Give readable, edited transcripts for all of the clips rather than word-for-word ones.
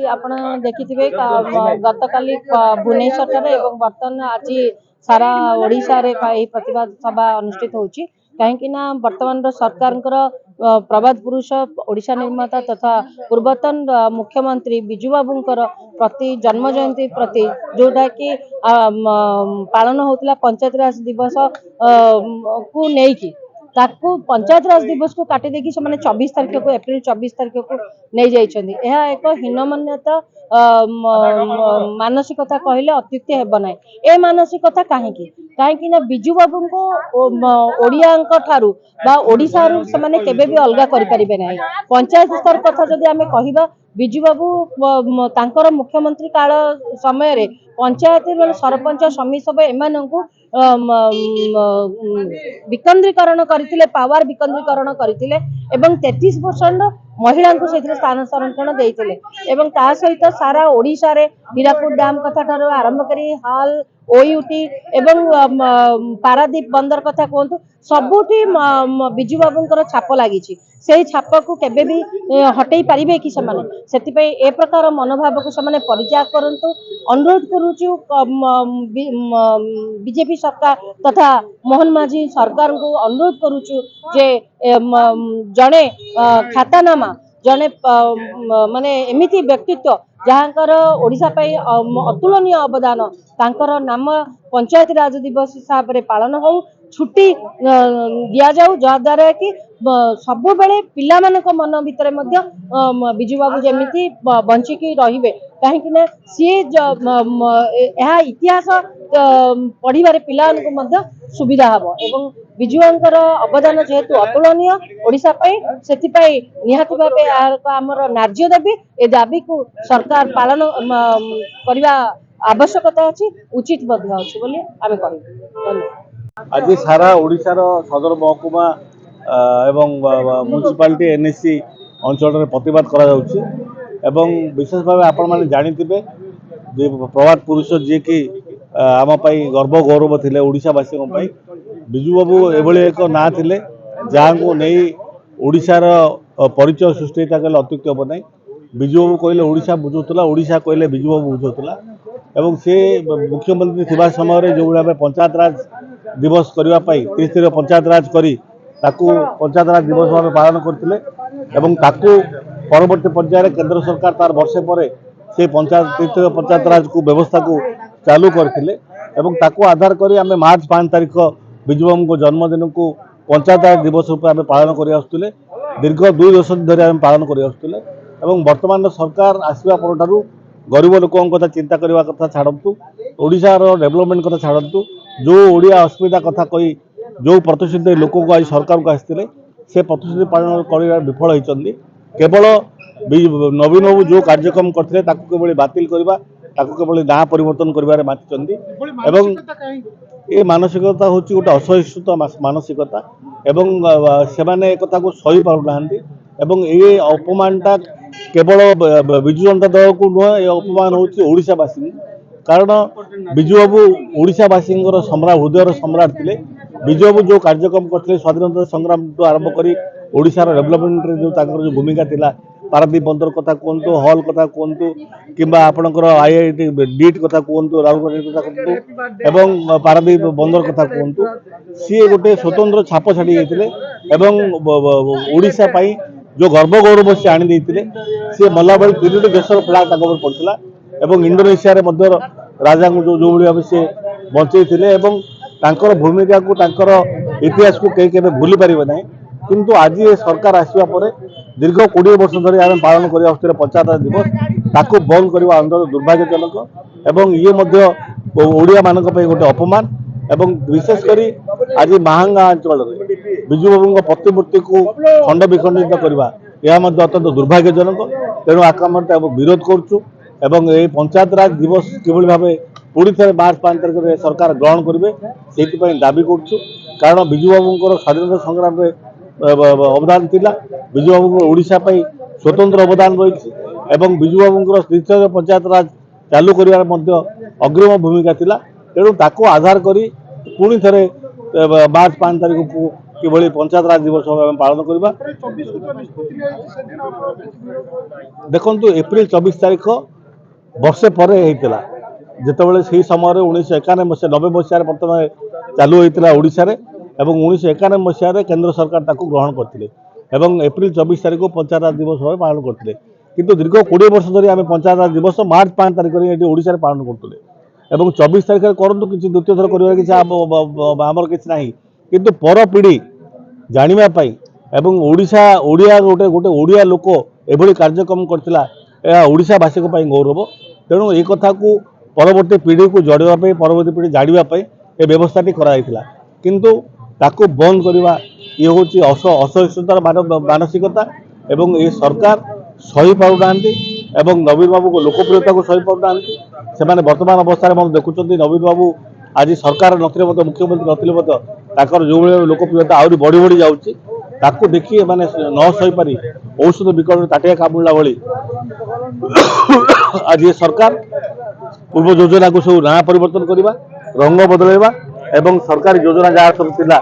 आपण देखिथिबे गतकाली भुवनेश्वर एवं बर्तमान आज सारा ओडिशा रे प्रतिवाद सभा अनुष्ठित होची कहीं वर्तमान सरकार प्रवाद पुरुष ओडिशा निर्माता तथा पूर्वतन मुख्यमंत्री बिजू बाबूंकर प्रति जन्म जयंती प्रति जोटा कि पालन होता पंचायत राज दिवस को लेकिन ताकू पंचायत राज दिवस को काटी देकी से 24 तारीख को एप्रिल 24 तारीख को नहीं जाइछन्ती। यह एक हीनमान्यता मानसिकता कहले अत्युक्ति हेब ना। ए मानसिकता कहीं ना बिजू बाबू को ओडिया ठारू बा ओडिशा रू से माने केबे भी अलगा करि परिबे नै। पंचायत स्तर कथा जदि आमे कहिबा बिजू बाबू तांकर मुख्यमंत्री काल समय रे पंचायत सरपंच समिति सभा एमानंकु विकेंद्रीकरण करथिले, पावर विकेंद्रीकरण करथिले एवं 33% महिला को से स्थान संरक्षण देइथिले एवं ता सहित सारा ओडिशा रे हीराकुद डैम कथा ठारो आरंभ करी हाल ओयूटी एवं पारादीप बंदर कथा कहतु सबुठी बिजू बाबूंकर छाप लगी से छाप को केबे भी हटई पारिबे कि से ए प्रकार मनोभाव को से परित्याग करंतु अनुरोध करूचु बीजेपी सरकार तथा मोहन माझी सरकार को अनुरोध करूचु जे जड़े ख्यातनामा जड़े माने एमिति व्यक्तित्व जहाँकर ओडिशा पाई अतुलनीय अवदान तांकर नाम पंचायत राज दिवस हिसाब से पालन हो छुट्टी दिया जाऊ जहाद्वारा कि सब बेले पिला मानक मन भितर बिजू बाबू जमीती बंचिकी रहिबे कहीं सी इतिहास पढ़िबारे पिला सुविधा हबो एवं बिजुआंकर अवदान जेहेतु अतुलनीय ओडिशा पाई सेतिपाई निहाती भाबे आमर नार्य दाबी ए दाबी को सरकार पालन करबा आवश्यकता अछि उचित बद्ध अछि बोली आमे कहू। आज सारा ओडिशा रो सदर महकुमा एवं म्युनिसिपालिटी एनएससी अंचल प्रतिवाद करा जाउछि एवं विशेष भाव आपण माने जानिथिबे जे प्रवाद पुरुष जे कि आम गर्व गौरव थिले ओडिशावासी बिजू बाबू एभली एक ना थिले जहाँ को नहीं ओडिशार परिचय सृष्टि कहले अत्युक्ति हम ना। बिजू बाबू कहले ओडिशा बुझुला, ओडिशा कहले बिजू बाबू बुझुला एवं से मुख्यमंत्री थिबा समय जो भाव पंचायत राज दिवस करने त्रिस्तरीय पंचायत राज करी ताकू पंचायत राज दिवस भाव पालन करते एवं ताकू परवर्ती पर्यायर केंद्र सरकार तार वर्षे पर से पंचायत त्रिस्तरीय पंचायत राज को व्यवस्था को चालू करते एवं ताकू आधार करी आमे मार्च 5 तारीख बिजू बाबू को जन्मदिन को पंचायत राज दिवस रूप में पालन कर दीर्घ 2 दशक धरी आम पालन कर वर्तमान सरकार आसवा पर गरीब लोकों कथा चिंता करने कथा छाड़ू ओडिशार डेवलपमेंट कथा छाड़ू जो ओडिया असुविधा कथा कही जो प्रतिश्रुति लोक को आज सरकार को आसते से प्रतिश्रुति पालन कर विफल होती केवल नवीन बाबू जो कार्यक्रम करते केवल बातिल करवा केवल ना परिवर्तन कर माति ये मानसिकता हूँ गोटे असहिष्णुता मानसिकता एवं से को सही पारना ये अपमानटा केवल विजु जनता दल को नुह ये अपमान होशावासी कारण बिजू बाबू ओडिशावासी सम्राट हृदय सम्राट थे। बिजू बाबू जो कार्यक्रम करते स्वाधीनता संग्राम तो आरंभ कर ओडिशार डेवलपमेंट जो भूमिका थिला पारादीप बंदर कथा कहतु हल कथा कहतु कि आपणकर आईआईटी डीट कथा कहतु राउरकेला कथा कहतु एवं पारादीप बंदर कथा कहतु सी गोटे स्वतंत्र छाप छाड़ी ओडिशा पाई जो गर्व गौरव से आनी सी मल्ला बेल 3टी देशर फ्लाग पड़ता एवं इंडोनेशिया रे मध्य राजा को जो भाव से बचे भूमिका को इतिहास को कहीं के भूली पारे ना किंतु आज ये सरकार आसवा पर दीर्घ 20 वर्ष धरी आम पालन कर पंचायत दिवस ताकू बंद करने अंदर दुर्भाग्यजनक एवं ये ओडिया मान गोटे अपमान एवं विशेषकर आज महांगा अंचल बिजू बाबू प्रतिमूर्ति को खंड विखंडित करवा यह अत्यंत दुर्भाग्यजनक तेणु आक्रमण विरोध करुचु एवं ये पंचायत राज दिवस किभली भाव पुणी थे मार्च 5 तारीख में सरकार ग्रहण करेंगे से दाबी करुचु कारण बिजू बाबू स्वाधीनता संग्राम में अवदान थिला बिजू बाबू ओडिशा पाई स्वतंत्र अवदान रही एवं बिजू बाबू तृतीय पंचायत राज चालू कर अग्रिम भूमिका थिला तेणु ताको आधार करी पुणी थे मार्च 5 तारीख को किभଳି पंचायत राज दिवस भाव आम पालन करवा। देखु एप्रिल 24 तारीख वर्षे पर होता जितेबाला से समय 1991 मसीहा 90 मसीह बर्तमान चालू होता ओडिशा रे एवं 1991 मसीह केंद्र सरकार ताकू ग्रहण करते एप्रिल 24 तारीख को पंचायत राज दिवस भाव पालन करते किंतु दीर्घ 20 वर्ष धरी आम पंचायत राज दिवस मार्च 5 तारीख में ओडिशा रे पालन करते 24 तारीख में करूँ कि द्वितीय थर कर किसी ना किंतु पर पीढ़ी जानापी एवं ओडिशा ओडिया गोटे गोटे ओडिया लोक एभली कार्यक्रम करथिला ओडिशावासी गौरव तेणु ये कथा को परवर्ती पीढ़ी को जोड़ापी परवर्ती पीढ़ी जानापी ये व्यवस्थाटी कराइला किंतु ताकू बंद करवा ये हूँ असहिष्णुतार मानसिकता एवं ये सरकार सही पाना एवं नवीन बाबू को लोकप्रियता को सही पाना से वर्तमान अवस्था में देखुं नवीन बाबू आज सरकार नथिले मुख्यमंत्री नथिले जो लोकप्रियता आहरी बढ़ी बढ़ी जाऊँगी ताकू देखिए माने न सही पारी औषध विकट ताटिया कामुड़ा भली आज ये सरकार पूर्व योजना को सब ना परिवर्तन करवा रंग बदलवा एवं सरकारी योजना जहाँ सब थिला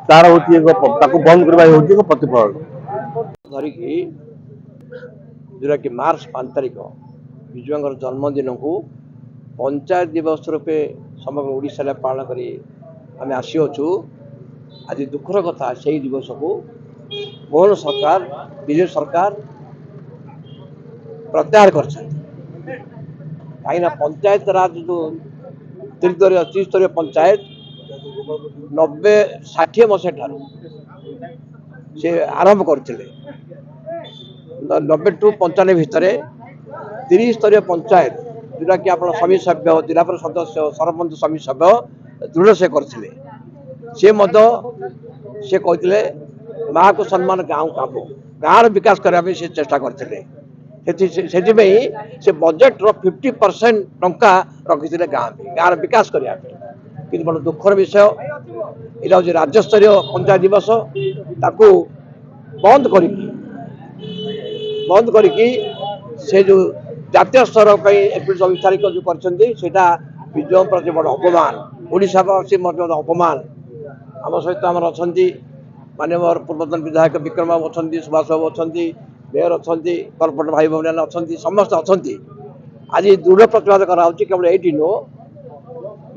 तार होती बंद करवा होती प्रतिफलन धरिकी जोटा कि मार्च 5 तारीख विजुआंकर जन्मदिन को पंचायत दिवस रूपे समग्र ओडिशा पालन करी आम आसीचु। आज दुखर कथा से दिवस को मोहन सरकार विजय सरकार प्रत्याहार कर पंचायत राज जो त्रिस्तरीय पंचायत 90-60 मसीहा ठार से आरंभ करते 90 टू 95 भितर 30 स्तरीय पंचायत जोटा कि आप समिति सभ्य जिला परिषद सदस्य सरपंच समिति सभ्य दृढ़ से करते से कहते माँ को सम्मान गाँव काम गाँव विकास करने से चेष्टा करते से बजेट रो 50% टंका रखी गाँव विकास करने कि बड़ दुखर विषय यहाँ हूँ राज्य स्तरीय पंचायत दिवस ताकू बंद करी से जो जातीय स्तर पर एप्रिल 24 तारीख जो करता विजय प्रति बड़ अपमान ओडिशावासी अपमान आम सहित आम अच्छा माननीय पूर्वतन विधायक विक्रम बाबू अच्छा सुभाष बाबू अच्छा मेयर अच्छा कॉर्पोरेट भाई भौन अच्छा समस्त अच्छा आज दृढ़ प्रतिवाद कराऊँ केवल ये नुह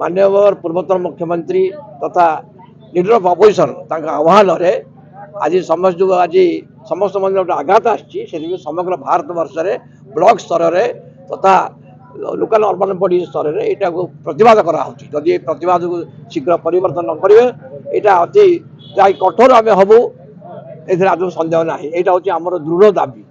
माननीय पूर्वतन मुख्यमंत्री तथा लीडर ऑफ अपोजिशन आह्वान आज समस्त जो आज समस्त मन गोटे आघात आसी समग्र भारत वर्ष में ब्लॉक स्तर में तथा लोकल अर्बन बॉडी स्तर में यहाँ को प्रतिवाद कराऊँगी जदि प्रतिवाद को शीघ्र परिवर्तन न करेंगे यहाँ अति कठोर आम हबू ए सन्देह ना यहाँ हूँ आमर दृढ़ दाबी।